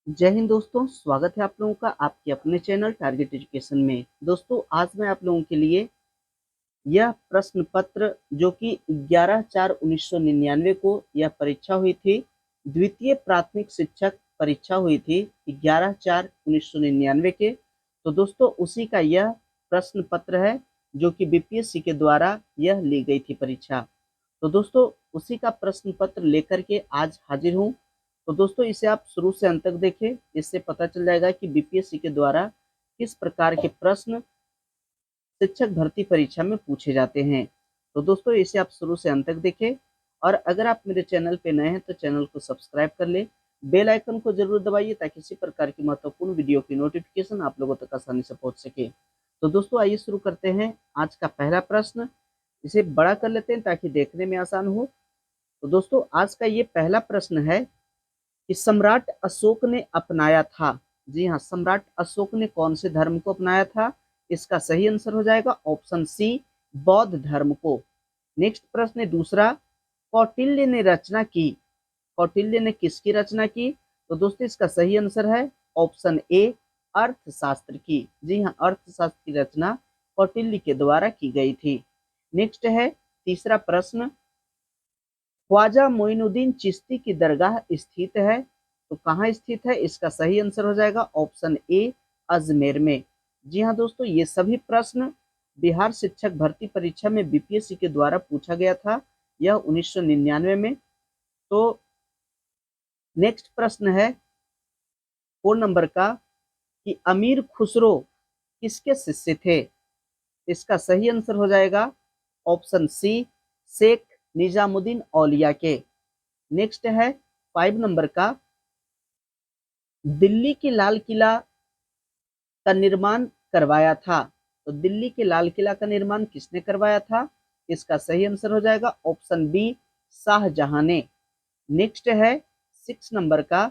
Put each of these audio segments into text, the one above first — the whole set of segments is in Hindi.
जय हिंद दोस्तों, स्वागत है आप लोगों का आपके अपने चैनल टारगेट एजुकेशन में। दोस्तों, आज मैं आप लोगों के लिए यह प्रश्न पत्र जो कि 11/4/1999 को यह परीक्षा हुई थी, द्वितीय प्राथमिक शिक्षक परीक्षा हुई थी 11/4/1999 के। तो दोस्तों, उसी का यह प्रश्न पत्र है जो कि बीपीएससी के द्वारा यह ली गई थी परीक्षा। तो दोस्तों, उसी का प्रश्न पत्र लेकर के आज हाजिर हूँ। तो दोस्तों, इसे आप शुरू से अंत तक देखें, इससे पता चल जाएगा कि बीपीएससी के द्वारा किस प्रकार के प्रश्न शिक्षक भर्ती परीक्षा में पूछे जाते हैं। तो दोस्तों, इसे आप शुरू से अंत तक देखें और अगर आप मेरे चैनल पे नए हैं तो चैनल को सब्सक्राइब कर ले, बेल आइकन को जरूर दबाइए ताकि इसी प्रकार की महत्वपूर्ण वीडियो की नोटिफिकेशन आप लोगों तक आसानी से पहुंच सके। तो दोस्तों, आइए शुरू करते हैं आज का पहला प्रश्न। इसे बड़ा कर लेते हैं ताकि देखने में आसान हो। तो दोस्तों, आज का ये पहला प्रश्न है कि सम्राट अशोक ने अपनाया था। जी हाँ, सम्राट अशोक ने कौन से धर्म को अपनाया था? इसका सही आंसर हो जाएगा ऑप्शन सी, बौद्ध धर्म को। नेक्स्ट प्रश्न है दूसरा, कौटिल्य ने रचना की। कौटिल्य ने किसकी रचना की? तो दोस्तों, इसका सही आंसर है ऑप्शन ए, अर्थशास्त्र की। जी हाँ, अर्थशास्त्र की रचना कौटिल्य के द्वारा की गई थी। नेक्स्ट है तीसरा प्रश्न, ख्वाजा मोइनुद्दीन चिश्ती की दरगाह स्थित है। तो कहाँ स्थित है? इसका सही आंसर हो जाएगा ऑप्शन ए, अजमेर में। जी हाँ दोस्तों, ये सभी प्रश्न बिहार शिक्षक भर्ती परीक्षा में बीपीएससी के द्वारा पूछा गया था, यह 1999 में। तो नेक्स्ट प्रश्न है 4 नंबर का कि अमीर खुसरो किसके शिष्य थे? इसका सही आंसर हो जाएगा ऑप्शन सी, शेख निजामुद्दीन औलिया के। नेक्स्ट है 5 नंबर का, दिल्ली की लाल किला का निर्माण करवाया था। तो दिल्ली के लाल किला का निर्माण किसने करवाया था? इसका सही आंसर हो जाएगा ऑप्शन बी, शाहजहां ने। नेक्स्ट है 6 नंबर का,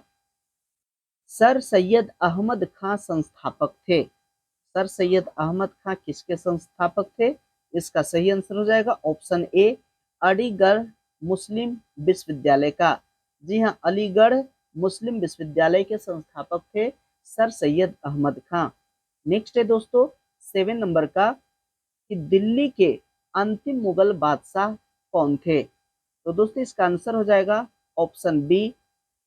सर सैयद अहमद खां संस्थापक थे। सर सैयद अहमद खां किसके संस्थापक थे? इसका सही आंसर हो जाएगा ऑप्शन ए, अलीगढ़ मुस्लिम विश्वविद्यालय का। जी हाँ, अलीगढ़ मुस्लिम विश्वविद्यालय के संस्थापक थे सर सैयद अहमद खां। नेक्स्ट है दोस्तों 7 नंबर का कि दिल्ली के अंतिम मुगल बादशाह कौन थे? तो दोस्तों, इसका आंसर हो जाएगा ऑप्शन बी,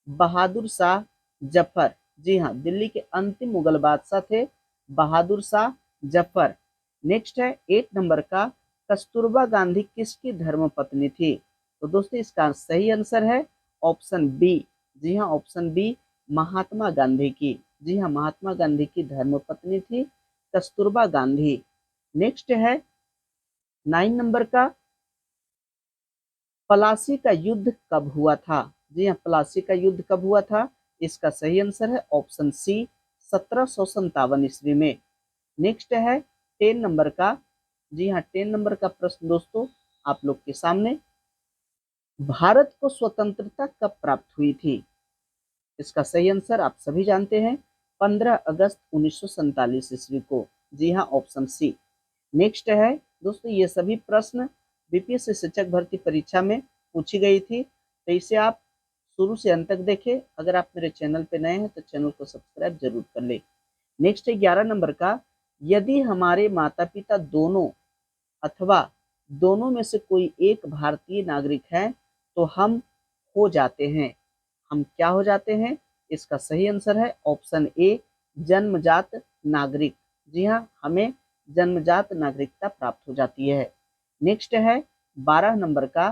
बहादुर शाह जफर। जी हाँ, दिल्ली के अंतिम मुगल बादशाह थे बहादुर शाह जफर। नेक्स्ट है 8 नंबर का, कस्तूरबा गांधी किसकी धर्मपत्नी थी? तो दोस्तों, इसका सही आंसर है ऑप्शन बी। जी हाँ, ऑप्शन बी, महात्मा गांधी की। जी हाँ, महात्मा गांधी की धर्मपत्नी थी कस्तूरबा गांधी। नेक्स्ट है 9 नंबर का, प्लासी का युद्ध कब हुआ था? जी हाँ, प्लासी का युद्ध कब हुआ था? इसका सही आंसर है ऑप्शन सी, 1757 ईस्वी में। नेक्स्ट है 10 नंबर का। जी हाँ, 10 नंबर का प्रश्न दोस्तों आप लोग के सामने, भारत को स्वतंत्रता कब प्राप्त हुई थी? इसका सही आंसर आप सभी जानते हैं, 15 अगस्त 1947 ईस्वी को। जी हाँ, ऑप्शन सी। नेक्स्ट है दोस्तों, ये सभी प्रश्न बीपीएससी शिक्षक भर्ती परीक्षा में पूछी गई थी, तो इसे आप शुरू से अंत तक देखें। अगर आप मेरे चैनल पे नए हैं तो चैनल को सब्सक्राइब जरूर कर ले। नेक्स्ट है 11 नंबर का, यदि हमारे माता पिता दोनों अथवा दोनों में से कोई एक भारतीय नागरिक है तो हम हो जाते हैं। हम क्या हो जाते हैं? इसका सही आंसर है ऑप्शन ए, जन्मजात नागरिक। जी हाँ, हमें जन्मजात नागरिकता प्राप्त हो जाती है। नेक्स्ट है 12 नंबर का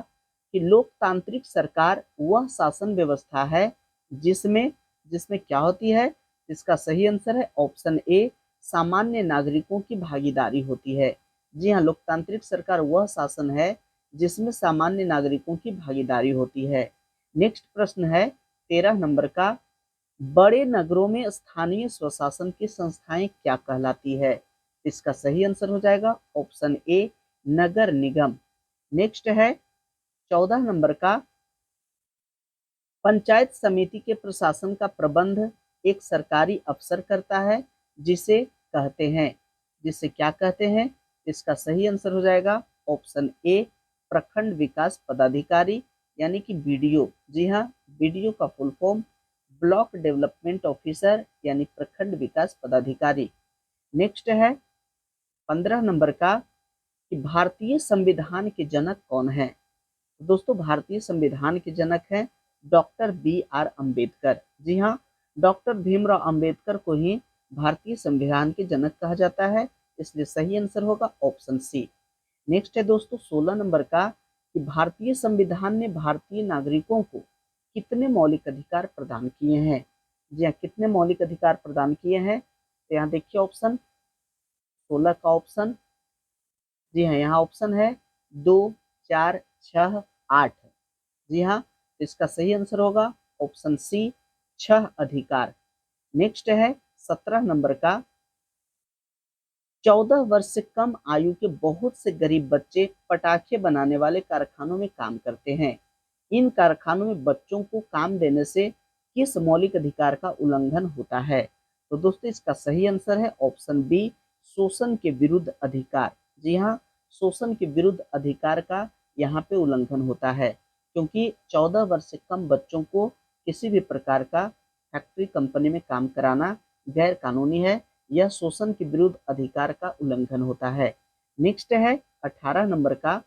कि लोकतांत्रिक सरकार वह शासन व्यवस्था है जिसमें जिसमें क्या होती है? इसका सही आंसर है ऑप्शन ए, सामान्य नागरिकों की भागीदारी होती है। जी हाँ, लोकतांत्रिक सरकार वह शासन है जिसमें सामान्य नागरिकों की भागीदारी होती है। नेक्स्ट प्रश्न है 13 नंबर का, बड़े नगरों में स्थानीय स्वशासन की संस्थाएं क्या कहलाती है? इसका सही आंसर हो जाएगा option A, Nagar Nigam. Next है 14 नंबर का, पंचायत समिति के प्रशासन का प्रबंध एक सरकारी अफसर करता है जिसे कहते हैं, जिसे क्या कहते हैं? इसका सही आंसर हो जाएगा ऑप्शन ए, प्रखंड विकास पदाधिकारी यानी कि बीडीओ। जी हाँ, बीडीओ का full form block development officer यानी प्रखंड विकास पदाधिकारी। नेक्स्ट है 15 नंबर का कि भारतीय संविधान के जनक कौन है। तो दोस्तों भारतीय संविधान के जनक हैं डॉक्टर बी.आर. अम्बेडकर। जी हाँ, डॉक्टर भीमराव अम्बेडकर को ही भारतीय संविधान के जनक कहा जाता है, इसलिए सही आंसर होगा ऑप्शन सी। नेक्स्ट है दोस्तों 16 नंबर का कि भारतीय संविधान ने भारतीय नागरिकों को कितने मौलिक अधिकार प्रदान किए हैं। जी हाँ, कितने मौलिक अधिकार प्रदान किए हैं, तो यहाँ देखिए ऑप्शन 16 का ऑप्शन। जी हाँ, यहाँ ऑप्शन है 2, 4, 6, 8। जी हाँ, तो इसका सही आंसर होगा ऑप्शन सी, 6 अधिकार। नेक्स्ट है 17 नंबर का 14 वर्ष से कम आयु के बहुत से गरीब बच्चे पटाखे बनाने वाले कारखानों में काम करते हैं। इन कारखानों में बच्चों को काम देने से किस मौलिक अधिकार का उल्लंघन होता है। तो दोस्तों इसका सही आंसर है ऑप्शन बी, शोषण के विरुद्ध अधिकार। जी हाँ, शोषण के विरुद्ध अधिकार का यहाँ पे उल्लंघन होता है, क्योंकि 14 वर्ष से कम बच्चों को किसी भी प्रकार का फैक्ट्री कंपनी में काम कराना गैर कानूनी है। यह शोषण के विरुद्ध अधिकार का उल्लंघन होता है। नेक्स्ट है 18 नंबर का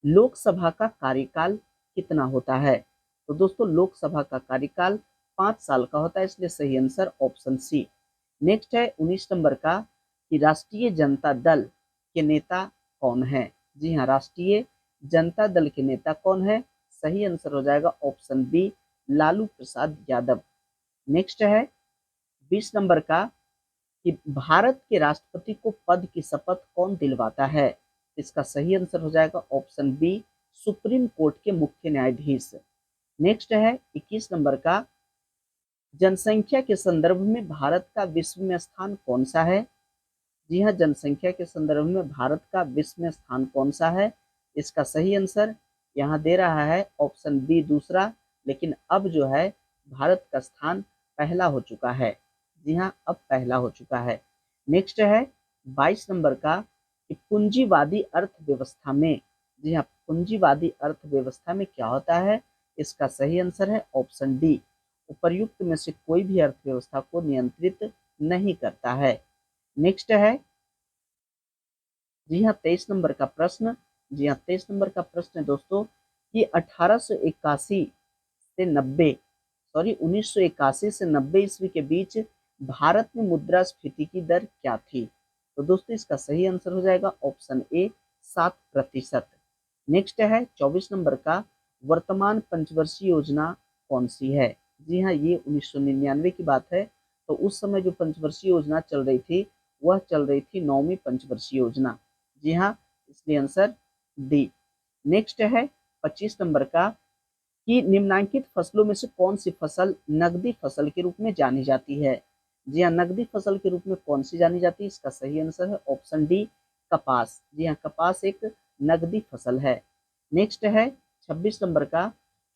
लोकसभा का कार्यकाल कितना होता है। तो दोस्तों लोकसभा का कार्यकाल 5 साल का होता है, इसलिए सही आंसर ऑप्शन सी। नेक्स्ट है 19 नंबर का कि राष्ट्रीय जनता दल के नेता कौन है। जी हाँ, राष्ट्रीय जनता दल के नेता कौन है, सही आंसर हो जाएगा option B, Lalu Prasad Yadav. Next है 20 नंबर का कि भारत के राष्ट्रपति को पद की शपथ कौन दिलवाता है। इसका सही आंसर हो जाएगा ऑप्शन बी, सुप्रीम कोर्ट के मुख्य न्यायाधीश। नेक्स्ट है 21 नंबर का जनसंख्या के संदर्भ में भारत का विश्व में स्थान कौन सा है। जी हाँ, जनसंख्या के संदर्भ में भारत का विश्व में स्थान कौन सा है। इसका सही आंसर यहाँ दे रहा है ऑप्शन बी, दूसरा, लेकिन अब जो है भारत का स्थान पहला हो चुका है। जी हाँ, अब पहला हो चुका है। नेक्स्ट है 22 नंबर का कि पूंजीवादी अर्थव्यवस्था में। जी हाँ, पूंजीवादी अर्थव्यवस्था में क्या होता है। इसका सही आंसर है ऑप्शन डी, उपर्युक्त में से कोई भी अर्थव्यवस्था को नियंत्रित नहीं करता है। नेक्स्ट है जी हाँ 23 नंबर का प्रश्न। जी हाँ, 23 नंबर का प्रश्न है दोस्तों कि 1881 से 90 सॉरी 1981 से 90 ईस्वी के बीच भारत में मुद्रास्फीति की दर क्या थी। तो दोस्तों इसका सही आंसर हो जाएगा ऑप्शन ए, 7%। नेक्स्ट है 24 नंबर का वर्तमान पंचवर्षीय योजना कौन सी है। जी हाँ, ये 1999 की बात है। तो उस समय जो पंचवर्षीय योजना चल रही थी वह चल रही थी 9वीं पंचवर्षीय योजना। जी हाँ, इसलिए आंसर डी। नेक्स्ट है 25 नंबर का कि निम्नलिखित फसलों में से कौन सी फसल नकदी फसल के रूप में जानी जाती है। जी हाँ, नकदी फसल के रूप में कौन सी जानी जाती है। इसका सही आंसर है ऑप्शन डी, कपास। जी हाँ, कपास एक नकदी फसल है। नेक्स्ट है 26 नंबर का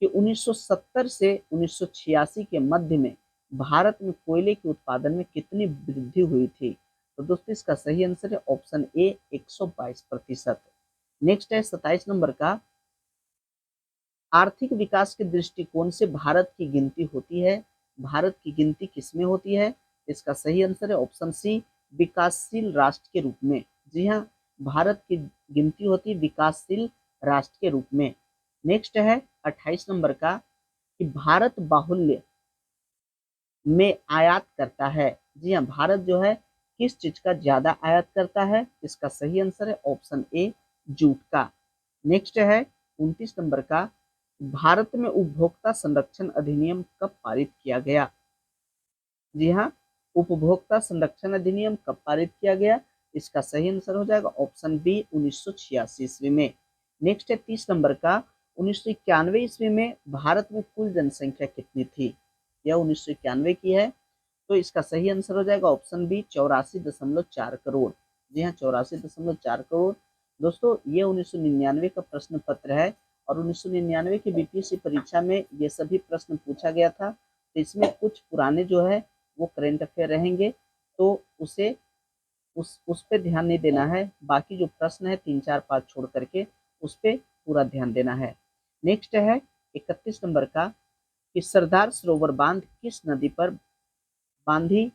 कि 1970 से 1986 के मध्य में भारत में कोयले के उत्पादन में कितनी वृद्धि हुई थी। तो दोस्तों इसका सही आंसर है ऑप्शन ए, 122%। नेक्स्ट है 27 नंबर का आर्थिक विकास के दृष्टिकोण से भारत की गिनती होती है। भारत की गिनती किसमें होती है। इसका सही आंसर है ऑप्शन सी, विकासशील राष्ट्र के रूप में। जी हाँ, भारत की गिनती होती है विकासशील राष्ट्र के रूप में। नेक्स्ट है 28 नंबर का कि भारत बाहुल्य में आयात करता है। जी हाँ, भारत जो है किस चीज का ज्यादा आयात करता है। इसका सही आंसर है ऑप्शन ए, जूट का। नेक्स्ट है 29 नंबर का भारत में उपभोक्ता संरक्षण अधिनियम कब पारित किया गया। जी हाँ, उपभोक्ता संरक्षण अधिनियम कब पारित किया गया। इसका सही आंसर हो जाएगा ऑप्शन बी, 1986 ईस्वी में। नेक्स्ट है 30 नंबर का 1991 ईस्वी में भारत में कुल जनसंख्या कितनी थी। यह 1991 की है, तो इसका सही आंसर हो जाएगा ऑप्शन बी, 84.4 करोड़। जी हाँ, 84.4 करोड़। दोस्तों ये 1999 का प्रश्न पत्र है और 1999 की बीपीएससी परीक्षा में ये सभी प्रश्न पूछा गया था। तो इसमें कुछ पुराने जो है वो करेंट अफेयर रहेंगे, तो उसे उस पे ध्यान नहीं देना है। बाकी जो प्रश्न है 3, 4, 5 छोड़ करके उस पे पूरा ध्यान देना है। नेक्स्ट है 31 नंबर का कि सरदार सरोवर बांध किस नदी पर बांधी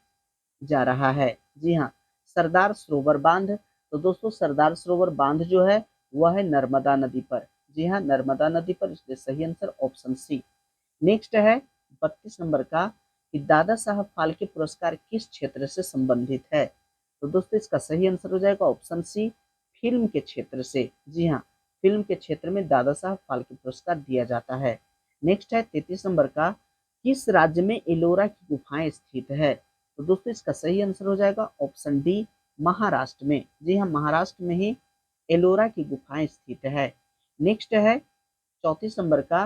जा रहा है? जी हाँ, सरदार सरोवर बांध। तो दोस्तों सरदार सरोवर बांध जो है वह है नर्मदा नदी पर। जी हाँ, नर्मदा नदी पर, इसलिए सही आंसर ऑप्शन सी। नेक्स्ट है 32 नंबर का कि दादा साहब फाल्के पुरस्कार किस क्षेत्र से संबंधित है? तो दोस्तों इसका सही आंसर हो जाएगा ऑप्शन सी, फिल्म के क्षेत्र से। जी हाँ, फिल्म के क्षेत्र में दादा साहब फाल्के पुरस्कार दिया जाता है। नेक्स्ट है 33 नंबर का, किस राज्य में एलोरा की गुफाएं स्थित है? तो दोस्तों इसका सही आंसर हो जाएगा ऑप्शन डी, महाराष्ट्र में। जी हाँ, महाराष्ट्र में ही एलोरा की गुफाएं स्थित है। नेक्स्ट है 34 नंबर का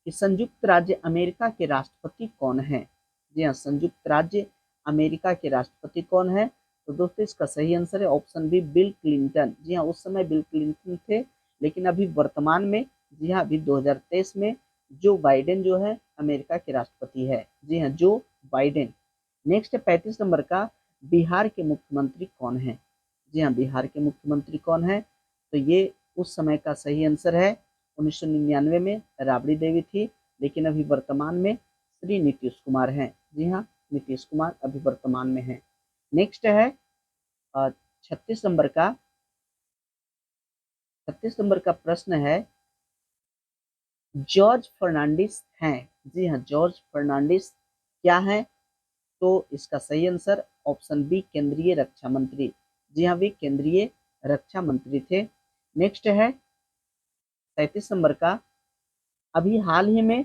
कि संयुक्त राज्य अमेरिका के राष्ट्रपति कौन है? जी हाँ, संयुक्त राज्य अमेरिका के राष्ट्रपति कौन है? तो दोस्तों इसका सही आंसर है ऑप्शन बी, बिल क्लिंटन। जी हाँ, उस समय बिल क्लिंटन थे, लेकिन अभी वर्तमान में, जी हाँ, अभी 2023 में जो बाइडेन जो है अमेरिका के राष्ट्रपति है। जी हाँ, जो बाइडेन। नेक्स्ट है 35 नंबर का, बिहार के मुख्यमंत्री कौन है? जी हाँ, बिहार के मुख्यमंत्री कौन है? तो ये उस समय का सही आंसर है 1999 में राबड़ी देवी थी, लेकिन अभी वर्तमान में श्री नीतीश कुमार हैं। जी हाँ, नीतीश कुमार अभी वर्तमान में हैं। नेक्स्ट है 36 नंबर का 36 नंबर का प्रश्न है, जॉर्ज फर्नांडिस हैं। जी हाँ, जॉर्ज फर्नांडिस क्या है? तो इसका सही आंसर ऑप्शन बी, केंद्रीय रक्षा मंत्री। जी हाँ, वे केंद्रीय रक्षा मंत्री थे। नेक्स्ट है 37 नंबर का, अभी हाल ही में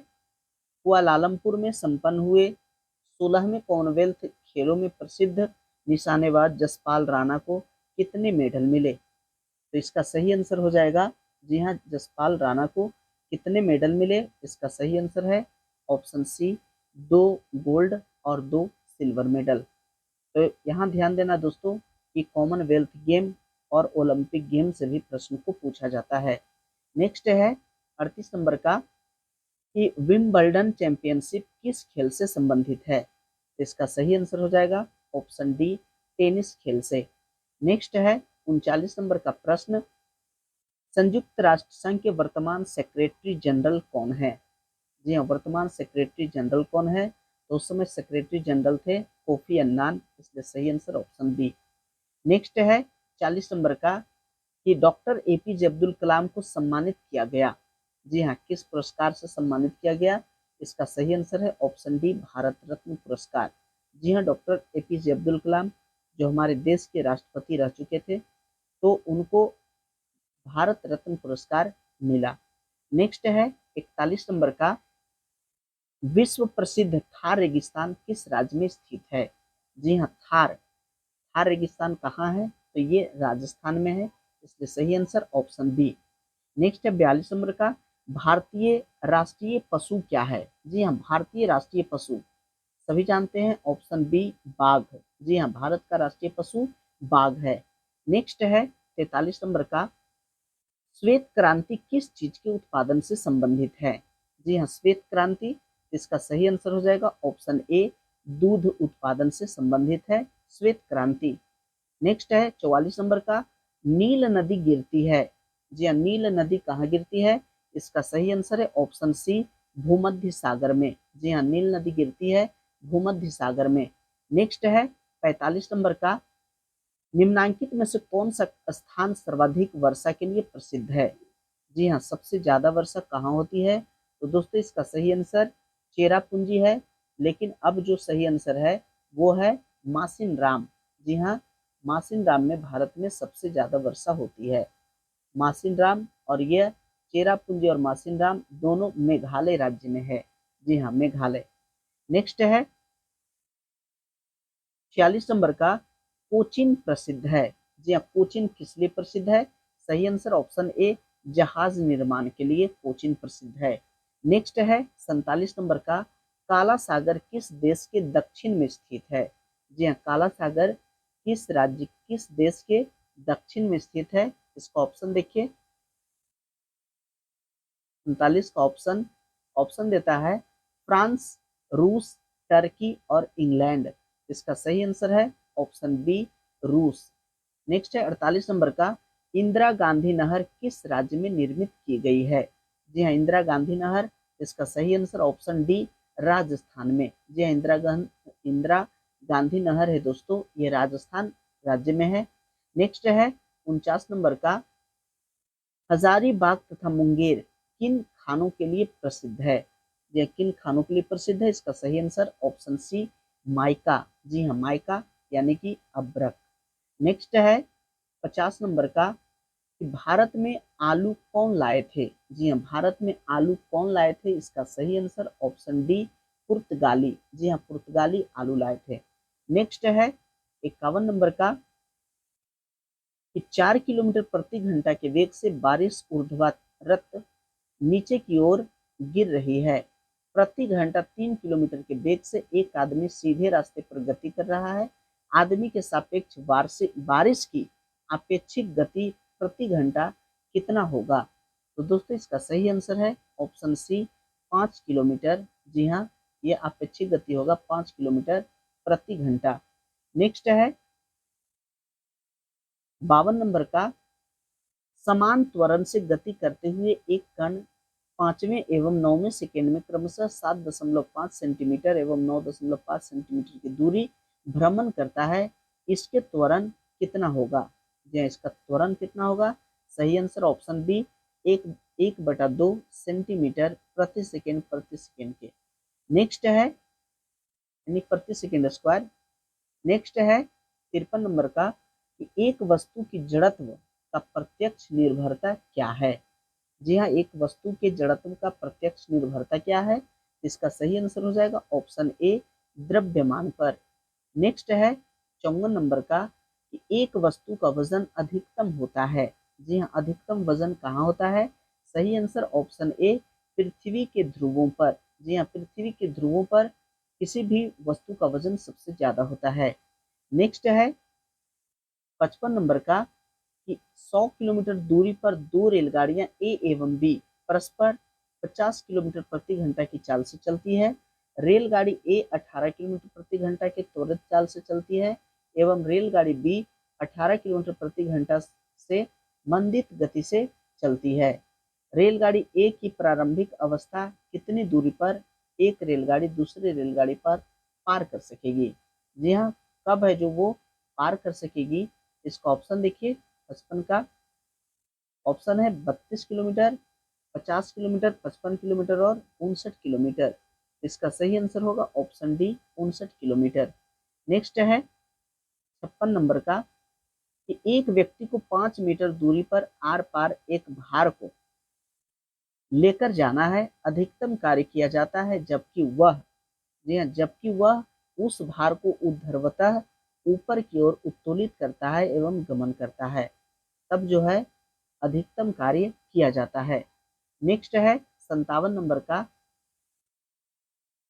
कुआलालंपुर में संपन्न हुए 16वें कॉमनवेल्थ खेलों में प्रसिद्ध निशानेबाज जसपाल राणा को कितने मेडल मिले? तो इसका सही आंसर हो जाएगा, जी हाँ, जसपाल राणा को कितने मेडल मिले? इसका सही आंसर है ऑप्शन सी, 2 गोल्ड और 2 सिल्वर मेडल। तो यहाँ ध्यान देना दोस्तों कि कॉमनवेल्थ गेम और ओलंपिक गेम से भी प्रश्न को पूछा जाता है। नेक्स्ट है 38 नंबर का कि विंबलडन चैंपियनशिप किस खेल से संबंधित है? इसका सही आंसर हो जाएगा ऑप्शन डी, टेनिस खेल से। नेक्स्ट है 39 नंबर का प्रश्न, संयुक्त राष्ट्र संघ के वर्तमान सेक्रेटरी जनरल कौन है? जी हाँ, वर्तमान सेक्रेटरी जनरल कौन है? तो उस समय सेक्रेटरी जनरल थे कोफी अन्नान, इसलिए सही आंसर ऑप्शन बी। नेक्स्ट है 40 नंबर का कि डॉक्टर एपीजे अब्दुल कलाम को सम्मानित किया गया। जी हाँ, किस पुरस्कार से सम्मानित किया गया? इसका सही आंसर है ऑप्शन डी, भारत रत्न पुरस्कार। जी हाँ, डॉक्टर एपीजे अब्दुल कलाम जो हमारे देश के राष्ट्रपति रह चुके थे, तो उनको भारत रत्न पुरस्कार मिला। नेक्स्ट है 41 नंबर का, विश्व प्रसिद्ध थार रेगिस्तान किस राज्य में स्थित है? जी हाँ, थार थार रेगिस्तान कहाँ है? तो ये राजस्थान में है, इसलिए सही आंसर ऑप्शन बी। नेक्स्ट है 42 नंबर का, भारतीय राष्ट्रीय पशु क्या है? जी हाँ, भारतीय राष्ट्रीय पशु सभी जानते हैं ऑप्शन बी, बाघ। जी हाँ, भारत का राष्ट्रीय पशु बाघ है। नेक्स्ट है 43 नंबर का, श्वेत क्रांति किस चीज के उत्पादन से संबंधित है? जी हाँ, श्वेत क्रांति, इसका सही आंसर हो जाएगा ऑप्शन ए, दूध उत्पादन से संबंधित है श्वेत क्रांति। नेक्स्ट है 44 नंबर का, नील नदी गिरती है। जी हाँ, नील नदी कहाँ गिरती है? इसका सही आंसर है ऑप्शन सी, भूमध्य सागर में। जी हाँ, नील नदी गिरती है भूमध्य सागर में। नेक्स्ट है 45 नंबर का, निम्नांकित में से कौन सा स्थान सर्वाधिक वर्षा के लिए प्रसिद्ध है? जी हाँ, सबसे ज्यादा वर्षा कहाँ होती है? तो दोस्तों इसका सही आंसर चेरापूंजी है, लेकिन अब जो सही आंसर है वो है मासिन राम। जी हाँ, मासिन राम में भारत में सबसे ज्यादा वर्षा होती है। मासिन राम, और यह चेरापूंजी और मासिन राम दोनों मेघालय राज्य में है। जी हाँ, मेघालय। नेक्स्ट है 46 नंबर का, कोचीन प्रसिद्ध है। जी हाँ, कोचीन किस लिए प्रसिद्ध है? सही आंसर ऑप्शन ए, जहाज निर्माण के लिए कोचीन प्रसिद्ध है। नेक्स्ट है 47 नंबर का, काला सागर किस देश के दक्षिण में स्थित है? जी हाँ, काला सागर किस राज्य, किस देश के दक्षिण में स्थित है? इसका ऑप्शन देखिए, 47 का ऑप्शन ऑप्शन देता है फ्रांस, रूस, टर्की और इंग्लैंड। इसका सही आंसर है ऑप्शन बी, रूस। नेक्स्ट है 48 नंबर का, इंदिरा गांधी नहर किस राज्य में निर्मित की गई है? जी हाँ, इंदिरा गांधी नहर, इसका सही आंसर ऑप्शन डी, राजस्थान में। जी हाँ, इंदिरा गांधी नहर है दोस्तों, ये राजस्थान राज्य में है। नेक्स्ट है 49 नंबर का, हजारीबाग तथा मुंगेर किन खानों के लिए प्रसिद्ध है? यह किन खानों के लिए प्रसिद्ध है? इसका सही आंसर ऑप्शन सी माइका। जी हाँ, माइका यानी कि अब्रक। नेक्स्ट है 50 नंबर का, कि भारत में आलू कौन लाए थे? जी हाँ, भारत में आलू कौन लाए थे? इसका सही आंसर ऑप्शन डी पुर्तगाली। जी हाँ, पुर्तगाली आलू लाए थे। नेक्स्ट है 51 नंबर का, कि 4 किलोमीटर प्रति घंटा के वेग से बारिश ऊर्ध्वाधर नीचे की ओर गिर रही है। प्रति घंटा 3 किलोमीटर के वेग से एक आदमी सीधे रास्ते पर गति कर रहा है। आदमी के सापेक्ष बारिश की अपेक्षित गति प्रति घंटा कितना होगा? तो दोस्तों इसका सही आंसर है ऑप्शन सी 5 किलोमीटर। जी हाँ, ये अपेक्षित गति होगा 5 किलोमीटर प्रति घंटा। नेक्स्ट है 52 नंबर का, समान त्वरण से गति करते हुए एक कण 5वें एवं 9वें सेकेंड में क्रमशः 7.5 सेंटीमीटर एवं 9.5 सेंटीमीटर की दूरी भ्रमण करता है। इसके त्वरण कितना होगा? जी, इसका त्वरण कितना होगा? सही आंसर ऑप्शन बी 1/2 सेंटीमीटर प्रति सेकेंड के। नेक्स्ट है यानी प्रति सेकेंड स्क्वायर। नेक्स्ट है 53 नंबर का, कि एक वस्तु की जड़त्व का प्रत्यक्ष निर्भरता क्या है? जी हाँ, एक वस्तु के जड़त्व का प्रत्यक्ष निर्भरता क्या है? इसका सही आंसर हो जाएगा ऑप्शन ए द्रव्यमान पर। नेक्स्ट है 54 नंबर का, कि एक वस्तु का वजन अधिकतम होता है। जी हाँ, अधिकतम वजन कहाँ होता है? सही आंसर ऑप्शन ए पृथ्वी के ध्रुवों पर। जी हाँ, पृथ्वी के ध्रुवों पर किसी भी वस्तु का वजन सबसे ज्यादा होता है। नेक्स्ट है 55 नंबर का, कि 100 किलोमीटर दूरी पर दो रेलगाड़ियां ए एवं बी परस्पर 50 किलोमीटर प्रति घंटा की चाल से चलती है। रेलगाड़ी ए 18 किलोमीटर प्रति घंटा के त्वरित चाल से चलती है एवं रेलगाड़ी बी 18 किलोमीटर प्रति घंटा से मंदित गति से चलती है। रेलगाड़ी ए की प्रारंभिक अवस्था कितनी दूरी पर एक रेलगाड़ी दूसरी रेलगाड़ी पर पार कर सकेगी? जी हाँ, कब है जो वो पार कर सकेगी? इसका ऑप्शन देखिए 55 का ऑप्शन है 32 किलोमीटर, 50 किलोमीटर, 55 किलोमीटर और 59 किलोमीटर। इसका सही आंसर होगा ऑप्शन डी 59 किलोमीटर। नेक्स्ट है 56 नंबर का, कि एक व्यक्ति को 5 मीटर दूरी पर आर पार एक भार को लेकर जाना है, अधिकतम कार्य किया जाता है जबकि वह, जी हाँ, जबकि वह उस भार को ऊर्ध्वतः ऊपर की ओर उत्तोलित करता है एवं गमन करता है, तब जो है अधिकतम कार्य किया जाता है। नेक्स्ट है 57 नंबर का,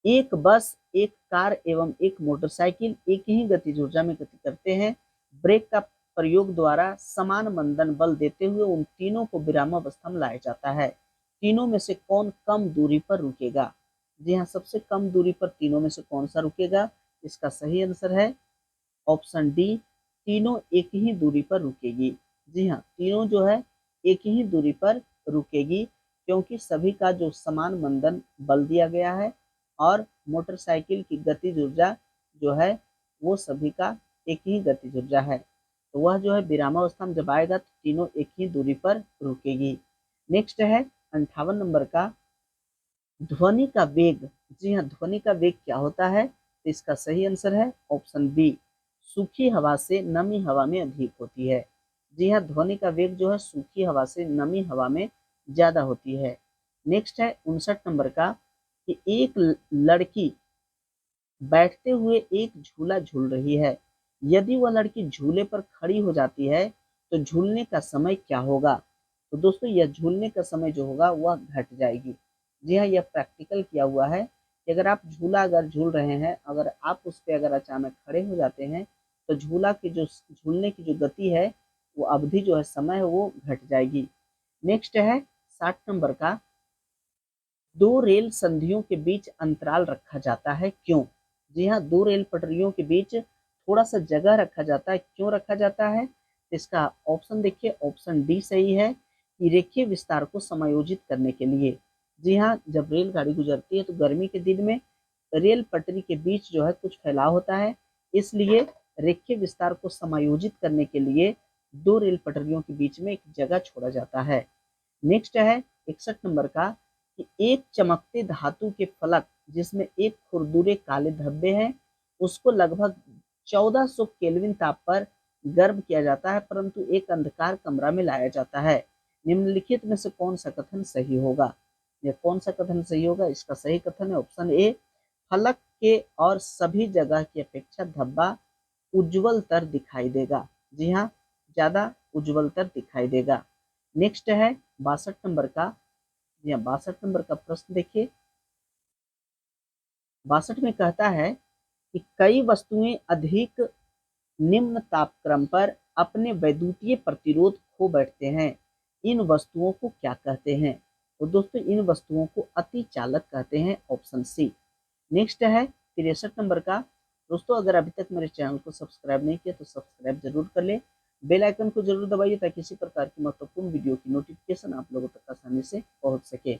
एक बस, एक कार एवं एक मोटरसाइकिल एक ही गतिज ऊर्जा में गति करते हैं। ब्रेक का प्रयोग द्वारा समान मंदन बल देते हुए उन तीनों को विरामावस्था में लाया जाता है। तीनों में से कौन कम दूरी पर रुकेगा? जी हाँ, सबसे कम दूरी पर तीनों में से कौन सा रुकेगा? इसका सही आंसर है ऑप्शन डी तीनों एक ही दूरी पर रुकेगी। जी हाँ, तीनों जो है एक ही दूरी पर रुकेगी, क्योंकि सभी का जो समान मंदन बल दिया गया है और मोटरसाइकिल की गतिज ऊर्जा जो है वो सभी का एक ही गतिज ऊर्जा है, तो वह जो है विरामावस्था में जब आएगा तो तीनों एक ही दूरी पर रुकेगी। नेक्स्ट है 58 नंबर का, ध्वनि का वेग। जी हाँ, ध्वनि का वेग क्या होता है? तो इसका सही आंसर है ऑप्शन बी सूखी हवा से नमी हवा में अधिक होती है। जी हाँ, ध्वनि का वेग जो है सूखी हवा से नमी हवा में ज्यादा होती है। नेक्स्ट है 59 नंबर का, कि एक लड़की बैठते हुए एक झूला झूल रही है। यदि वह लड़की झूले पर खड़ी हो जाती है तो झूलने का समय क्या होगा? तो दोस्तों यह झूलने का समय जो होगा वह घट जाएगी। जी हाँ, यह प्रैक्टिकल किया हुआ है कि अगर आप झूला अगर झूल रहे हैं, अगर आप उस पर अगर अचानक खड़े हो जाते हैं तो झूला की जो झूलने की जो गति है वो अवधि जो है समय है वो घट जाएगी। नेक्स्ट है 60 नंबर का, दो रेल संधियों के बीच अंतराल रखा जाता है, क्यों? जी हाँ, दो रेल पटरियों के बीच थोड़ा सा जगह रखा जाता है, क्यों रखा जाता है? इसका ऑप्शन देखिए, ऑप्शन डी सही है कि रेखीय विस्तार को समायोजित करने के लिए। जी हाँ, जब रेलगाड़ी गुजरती है तो गर्मी के दिन में रेल पटरी के बीच जो है कुछ फैलाव होता है, इसलिए रेखीय विस्तार को समायोजित करने के लिए दो रेल पटरियों के बीच में एक जगह छोड़ा जाता है। नेक्स्ट है 61 नंबर का कि एक चमकते धातु के फलक जिसमें एक खुरदुरे काले धब्बे हैं, उसको लगभग 1400 केल्विन ताप पर गर्म किया जाता है, परंतु एक अंधकार कमरा में लाया जाता है। निम्नलिखित में से कौन सा कथन सही होगा? यह कौन सा कथन सही होगा? इसका सही कथन है ऑप्शन ए, फलक के और सभी जगह की अपेक्षा धब्बा उज्ज्वलतर दिखाई देगा। जी हाँ, ज्यादा उज्ज्वलतर दिखाई देगा। नेक्स्ट है 62 नंबर का। जी हाँ, 62 नंबर का प्रश्न देखिए। 62 में कहता है कि कई वस्तुएं अधिक निम्न तापक्रम पर अपने वैद्युतीय प्रतिरोध खो बैठते हैं, इन वस्तुओं को क्या कहते हैं? तो दोस्तों इन वस्तुओं को अति चालक कहते हैं, ऑप्शन सी। नेक्स्ट है 63 नंबर का। दोस्तों अगर अभी तक मेरे चैनल को सब्सक्राइब नहीं किया तो सब्सक्राइब जरूर कर ले, बेल आइकन को जरूर दबाइए ताकि इसी प्रकार की महत्वपूर्ण वीडियो की नोटिफिकेशन आप लोगों तक आसानी से पहुंच सके।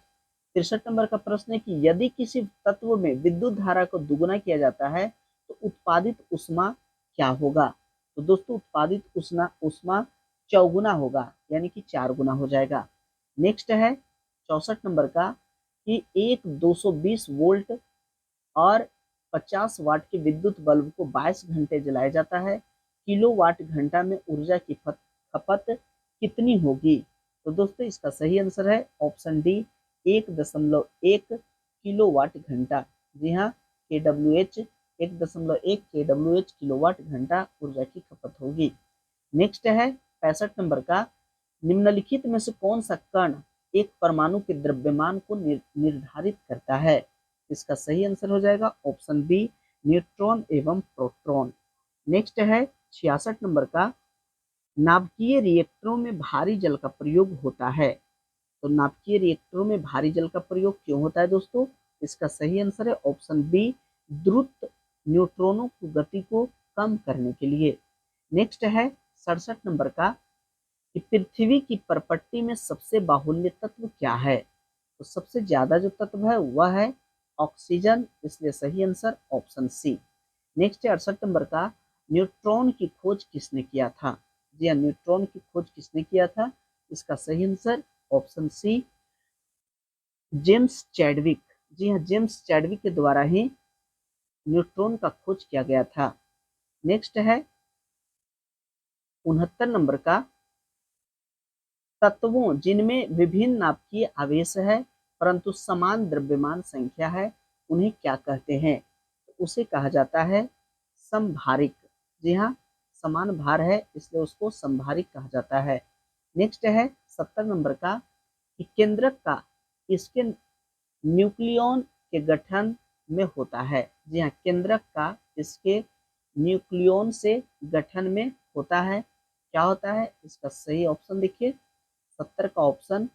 63 नंबर का प्रश्न है कि यदि किसी तत्व में विद्युत धारा को दुगुना किया जाता है तो उत्पादित ऊष्मा क्या होगा? तो दोस्तों उत्पादित ऊष्मा चौगुना होगा, यानी कि 4 गुना हो जाएगा। नेक्स्ट है 64 नंबर का कि एक 220 वोल्ट और 50 वाट के विद्युत बल्ब को 22 घंटे जलाया जाता है, किलोवाट घंटा में ऊर्जा की खपत कितनी होगी? तो दोस्तों इसका सही आंसर है ऑप्शन डी, 1.1 किलोवाट घंटा। जी हाँ, KWH 1.1 KWH किलोवाट घंटा ऊर्जा की खपत होगी। नेक्स्ट है 65 नंबर का, निम्नलिखित में से कौन सा कण एक परमाणु के द्रव्यमान को निर्धारित करता है? इसका सही आंसर हो जाएगा ऑप्शन बी, न्यूट्रॉन एवं प्रोटॉन। नेक्स्ट है 66 नंबर का, नाभिकीय रिएक्टरों में भारी जल का प्रयोग होता है। तो नाभिकीय रिएक्टरों में भारी जल का प्रयोग क्यों होता है दोस्तों? इसका सही आंसर है ऑप्शन बी, द्रुत न्यूट्रॉनों की गति को कम करने के लिए। नेक्स्ट है 67 नंबर का कि पृथ्वी की परपट्टी में सबसे बाहुल्य तत्व क्या है? तो सबसे ज्यादा जो तत्व है वह है ऑक्सीजन, इसलिए सही आंसर ऑप्शन सी। नेक्स्ट है 68 नंबर का, न्यूट्रॉन की खोज किसने किया था? जी हाँ, न्यूट्रॉन की खोज किसने किया था? इसका सही answer option C, James Chadwick. जी हाँ, जेम्स चैडविक के द्वारा ही न्यूट्रॉन का खोज किया गया था। नेक्स्ट है 69 नंबर का, तत्वों जिनमें विभिन्न नाभिकीय आवेश है परंतु समान द्रव्यमान संख्या है, उन्हें क्या कहते हैं? तो उसे कहा जाता है समभारिक। जी हाँ, समान भार है इसलिए उसको समभारिक कहा जाता है। नेक्स्ट है 70 नंबर का कि केंद्रक का इसके न्यूक्लियॉन के गठन में होता है। जी हाँ, केंद्रक का इसके न्यूक्लियॉन से गठन में होता है। क्या होता है? इसका सही ऑप्शन देखिए 70 का ऑप्शन,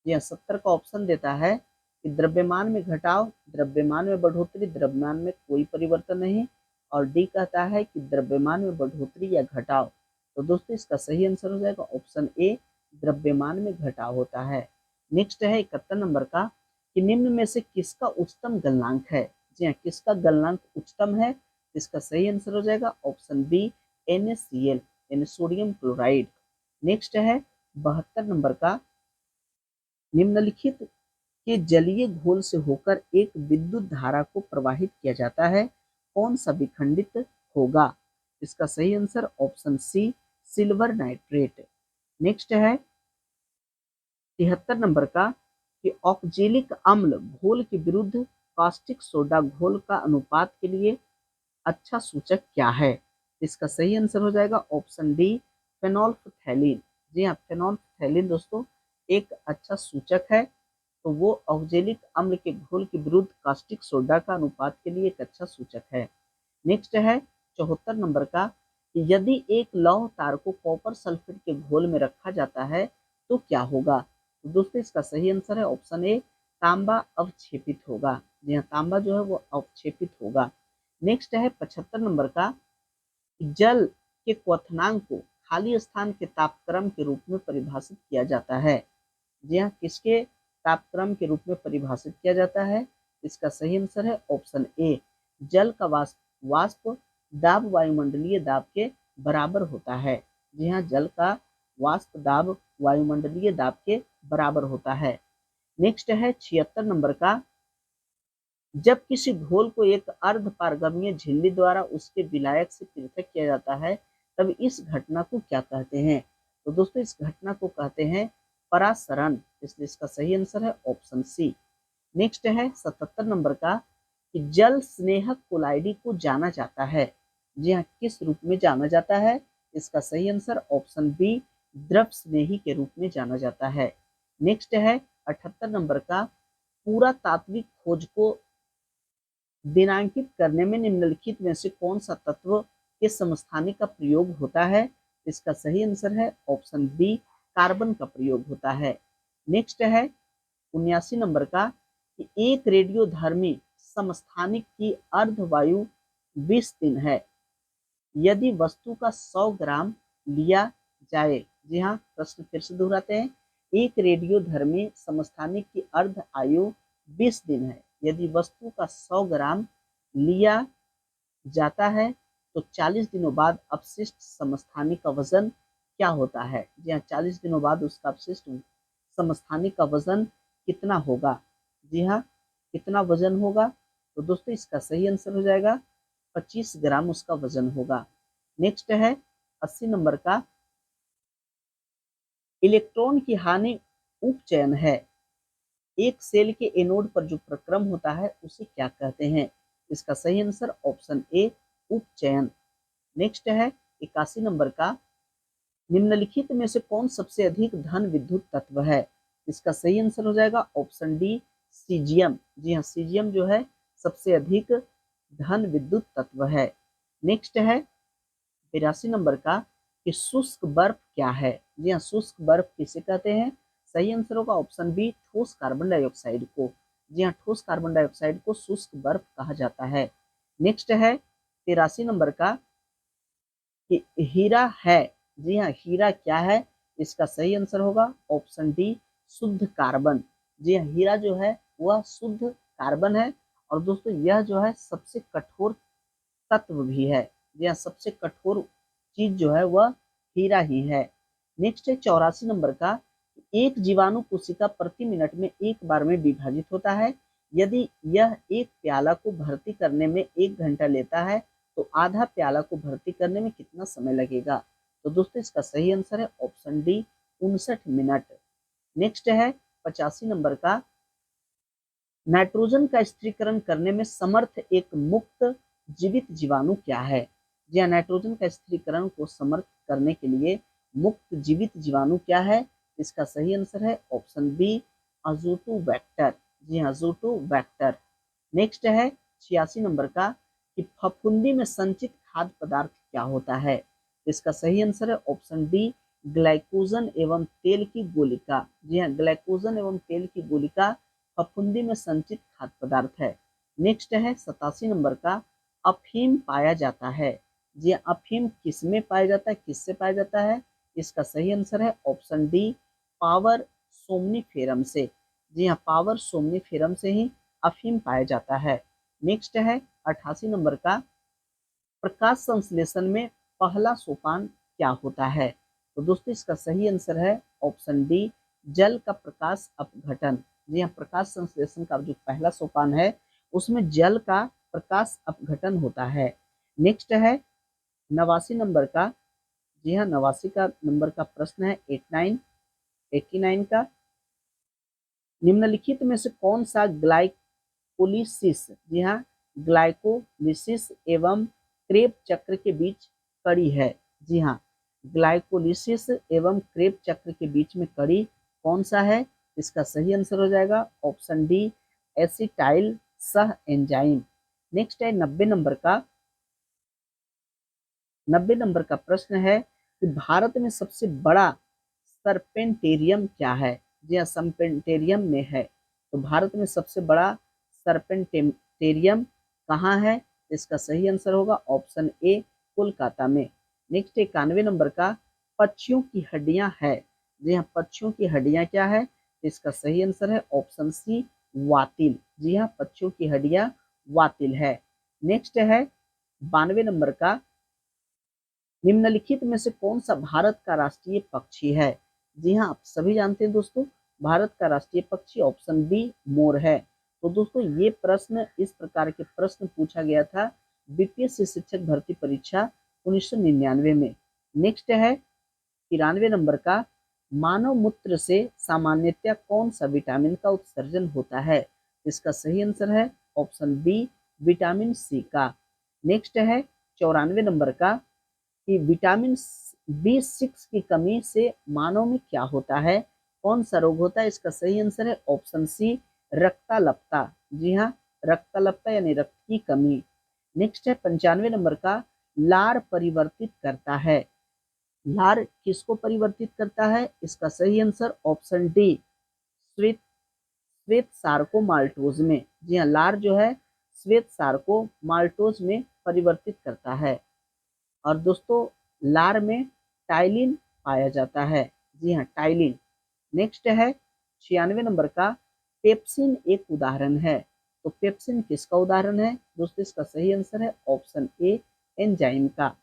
यह 70 का ऑप्शन देता है कि द्रव्यमान में घटाव, द्रव्यमान में बढ़ोतरी, द्रव्यमान में कोई परिवर्तन नहीं, और डी कहता है कि द्रव्यमान में बढ़ोतरी या घटाव। तो दोस्तों इसका सही आंसर हो जाएगा ऑप्शन ए, द्रव्यमान में घटाव होता है। नेक्स्ट है 71 नंबर का कि निम्न में से किसका उच्चतम गलनांक है? जी हाँ, किसका गलनांक उच्चतम है? इसका सही आंसर हो जाएगा ऑप्शन बी, NaCl, यानी सोडियम क्लोराइड। नेक्स्ट है 72 नंबर का, निम्नलिखित के जलीय घोल से होकर एक विद्युत धारा को प्रवाहित किया जाता है, कौन सा विखंडित होगा? इसका सही answer option C, silver nitrate. Next है 73 नंबर का कि ऑक्जेलिक अम्ल घोल के विरुद्ध कास्टिक सोडा घोल का अनुपात के लिए अच्छा सूचक क्या है? इसका सही आंसर हो जाएगा ऑप्शन डी, फेनोल्फथैलीन। जी हाँ, फेनोल्फथैलीन दोस्तों एक अच्छा सूचक है, तो वो ऑक्जेलिक अम्ल के घोल के विरुद्ध कास्टिक सोडा का अनुपात के लिए एक अच्छा सूचक है। नेक्स्ट है 74 नंबर का, यदि एक लौह तार को कॉपर सल्फेट के घोल में रखा जाता है तो क्या होगा? तो दोस्तों इसका सही आंसर है ऑप्शन ए, तांबा अवक्षेपित होगा। जी हाँ, तांबा जो है वो अवक्षेपित होगा। नेक्स्ट है 75 नंबर का, जल के क्वथनांक को खाली स्थान के तापक्रम के रूप में परिभाषित किया जाता है। जी हाँ, किसके तापक्रम के रूप में परिभाषित किया जाता है? इसका सही आंसर है ऑप्शन ए। जल का वाष्प दाब वायुमंडलीय दाब के बराबर होता है। जी हाँ, जल का वाष्प दाब वायुमंडलीय दाब के बराबर होता है। नेक्स्ट है 76 नंबर का, जब किसी घोल को एक अर्ध पारगम्य झिल्ली द्वारा उसके विलायक से पृथक किया जाता है तब इस घटना को क्या कहते हैं? तो दोस्तों इस घटना को कहते हैं परासरण, इसलिए इसका सही आंसर है ऑप्शन सी। नेक्स्ट है 77 नंबर का, कि जल स्नेहक कोलाइडी को जाना जाता है। जी हाँ, किस रूप में जाना जाता है? इसका सही आंसर ऑप्शन बी, द्रव स्नेही के रूप में जाना जाता है। नेक्स्ट है 78 नंबर का, पूरा तात्विक खोज को दिनांकित करने में निम्नलिखित में से कौन सा तत्व के समस्थानिक का प्रयोग होता है? इसका सही आंसर है ऑप्शन बी, कार्बन का प्रयोग होता है। नेक्स्ट है 79 नंबर का, कि एक रेडियोधर्मी समस्थानिक की अर्धवायु 20 दिन है यदि वस्तु का 100 ग्राम लिया जाए। जी हाँ, प्रश्न फिर से दोहराते हैं। एक रेडियोधर्मी समस्थानिक की अर्ध आयु 20 दिन है यदि वस्तु का 100 ग्राम लिया जाता है तो 40 दिनों बाद अपशिष्ट समस्थानिक का वजन क्या होता है? जी हाँ, 40 दिनों बाद उसका अपशिष्ट समस्थानिक का वजन कितना होगा? जी हाँ, कितना वजन होगा? तो दोस्तों इसका सही आंसर हो जाएगा 25 ग्राम उसका वजन होगा। नेक्स्ट है 80 नंबर का, इलेक्ट्रॉन की हानि उपचयन है। एक सेल के एनोड पर जो प्रक्रम होता है उसे क्या कहते हैं? इसका सही आंसर ऑप्शन ए, उपचयन। नेक्स्ट है 81 नंबर का, निम्नलिखित में से कौन सबसे अधिक धन विद्युत तत्व है? इसका सही आंसर हो जाएगा ऑप्शन डी, सीजियम। जी हाँ, सीजियम जो है सबसे अधिक धन विद्युत तत्व है। नेक्स्ट है 82 नंबर का, कि शुष्क बर्फ क्या है? जी हाँ, शुष्क बर्फ किसे कहते हैं? सही आंसर होगा ऑप्शन बी, ठोस कार्बन डाइऑक्साइड को। जी हाँ, ठोस कार्बन डाइऑक्साइड को शुष्क बर्फ कहा जाता है। नेक्स्ट है 83 नंबर का, कि हीरा है। जी हाँ, हीरा क्या है? इसका सही आंसर होगा ऑप्शन डी, शुद्ध कार्बन। जी हाँ, हीरा जो है वह शुद्ध कार्बन है। और दोस्तों यह जो है सबसे कठोर तत्व भी है। जी हाँ, सबसे कठोर चीज जो है वह हीरा ही है। नेक्स्ट है 84 नंबर का, एक जीवाणु कोशिका प्रति मिनट में एक बार में विभाजित होता है। यदि यह एक प्याला को भर्ती करने में 1 घंटा लेता है तो आधा प्याला को भर्ती करने में कितना समय लगेगा? तो दोस्तों इसका सही आंसर है ऑप्शन डी, 59 मिनट। नेक्स्ट है 85 नंबर का, नाइट्रोजन का स्थिरीकरण करने में समर्थ एक मुक्त जीवित जीवाणु क्या है? जी हाँ, नाइट्रोजन का स्थिरीकरण को समर्थ करने के लिए मुक्त जीवित जीवाणु क्या है? इसका सही आंसर है ऑप्शन बी, अजोटो वेक्टर। जी हाँ, अजोटो वेक्टर। नेक्स्ट है 86 नंबर का, कि फफूंदी में संचित खाद्य पदार्थ क्या होता है? इसका सही आंसर है ऑप्शन डी, ग्लाइकोजन एवं तेल की गोलिका। जी हाँ, ग्लाइकोजन एवं तेल की गोलिका फफूंदी में संचित खाद्य पदार्थ है। नेक्स्ट है 87 नंबर का, अफीम पाया जाता है। जी हाँ, अफीम किसमें पाया जाता है, किससे पाया जाता है? इसका सही आंसर है ऑप्शन डी, पावर सोमनीफेरम से। जी हाँ, पावर सोमनीफेरम से ही अफीम पाया जाता है। नेक्स्ट है 88 नंबर का, प्रकाश संश्लेषण में पहला सोपान क्या होता है? तो दोस्तों इसका सही आंसर है ऑप्शन डी, जल का प्रकाश अपघटन। जी हाँ, प्रकाश संश्लेषण का जो पहला सोपान है उसमें जल का प्रकाश अपघटन होता है। नेक्स्ट है 89 नंबर का। जी हाँ, 89 का नंबर का प्रश्न है 89 का, निम्नलिखित में से कौन सा ग्लाइकोलिसिस, जी हाँ, ग्लाइकोलिसिस एवं क्रेब चक्र के बीच कड़ी है? जी हाँ, ग्लाइकोलिसिस एवं क्रेब चक्र के बीच में कड़ी कौन सा है? इसका सही आंसर हो जाएगा ऑप्शन डी, एसिटाइल सह एंजाइम। नेक्स्ट है 90 नंबर का प्रश्न है, कि भारत में सबसे बड़ा सर्पेंटेरियम क्या है? जी हाँ, सर्पेंटेरियम में है। तो भारत में सबसे बड़ा सर्पेंटेरियम कहाँ है? इसका सही आंसर होगा ऑप्शन ए, कोलकाता में। नेक्स्ट 91 नंबर का, पक्षियों की हड्डियां है। जी हाँ, पक्षियों की हड्डियां क्या है? इसका सही आंसर है ऑप्शन सी, वातिल। जी हाँ, पक्षियों की हड्डियां वातिल है। नेक्स्ट है 92 नंबर का, निम्नलिखित में से कौन सा भारत का राष्ट्रीय पक्षी है? जी हाँ, आप सभी जानते हैं दोस्तों, भारत का राष्ट्रीय पक्षी ऑप्शन बी मोर है। तो दोस्तों ये प्रश्न, इस प्रकार के प्रश्न पूछा गया था बीपीएससी शिक्षक भर्ती परीक्षा 1999 में। नेक्स्ट है 93 नंबर का, मानव मूत्र से सामान्यतया कौन सा विटामिन का उत्सर्जन होता है? इसका सही आंसर है ऑप्शन बी विटामिन सी का। नेक्स्ट है 94 नंबर का, कि विटामिन B6 की कमी से मानव में क्या होता है, कौन सा रोग होता है? इसका सही आंसर है ऑप्शन सी रक्ताल्पता। जी हाँ, रक्ताल्पता यानी रक्त की कमी। नेक्स्ट है 95 नंबर का, लार परिवर्तित करता है। लार किसको परिवर्तित करता है? इसका सही आंसर ऑप्शन डी श्वेत श्वेत सार्को माल्टोज में। जी हाँ, लार जो है श्वेत सार्को माल्टोज में परिवर्तित करता है। और दोस्तों लार में टाइलिन पाया जाता है। जी हाँ, टाइलिन। नेक्स्ट है 96 नंबर का, पेप्सिन एक उदाहरण है। तो पेप्सिन किसका उदाहरण है? दोस्तों इसका सही आंसर है ऑप्शन ए एंजाइम का।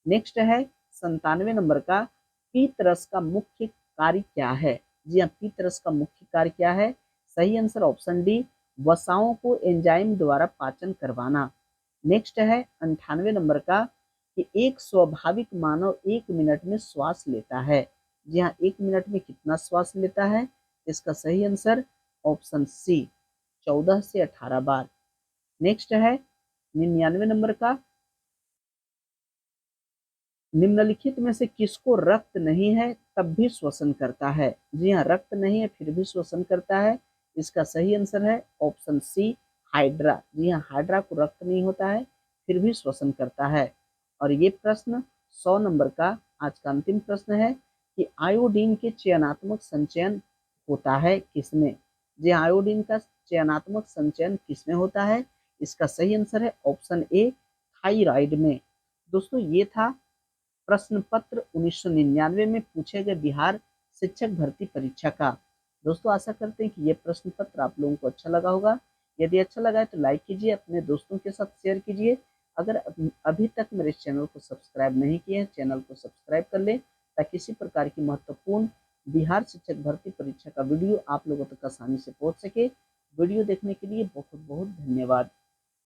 नेक्स्ट है 97 नंबर का, पीत रस का मुख्य कार्य क्या है? जी हाँ, पीत रस का मुख्य कार्य क्या है? सही आंसर ऑप्शन डी वसाओं को एंजाइम द्वारा पाचन करवाना। नेक्स्ट है 98 नंबर का, कि एक स्वाभाविक मानव 1 मिनट में श्वास लेता है। जी हाँ, 1 मिनट में कितना श्वास लेता है? इसका सही आंसर ऑप्शन सी 14 से 18 बार। नेक्स्ट है 99 नंबर का, निम्नलिखित में से किसको रक्त नहीं है तब भी श्वसन करता है? जी हाँ, रक्त नहीं है फिर भी श्वसन करता है। इसका सही आंसर है ऑप्शन सी हाइड्रा। जी हाँ, हाइड्रा को रक्त नहीं होता है फिर भी श्वसन करता है। और ये प्रश्न 100 नंबर का आज का अंतिम प्रश्न है, कि आयोडीन के चयनात्मक संचयन होता है किसमें? जी हाँ, आयोडीन का चयनात्मक संचयन किसमें होता है? इसका सही आंसर है ऑप्शन ए थायराइड में। दोस्तों ये था प्रश्न पत्र 1999 में पूछे गए बिहार शिक्षक भर्ती परीक्षा का। दोस्तों आशा करते हैं कि ये प्रश्न पत्र आप लोगों को अच्छा लगा होगा। यदि अच्छा लगा है तो लाइक कीजिए, अपने दोस्तों के साथ शेयर कीजिए। अगर अभी तक मेरे चैनल को सब्सक्राइब नहीं किए हैं, चैनल को सब्सक्राइब कर ले, ताकि इसी प्रकार की महत्वपूर्ण बिहार शिक्षक भर्ती परीक्षा का वीडियो आप लोगों तक आसानी से पहुंच सके। वीडियो देखने के लिए बहुत बहुत धन्यवाद।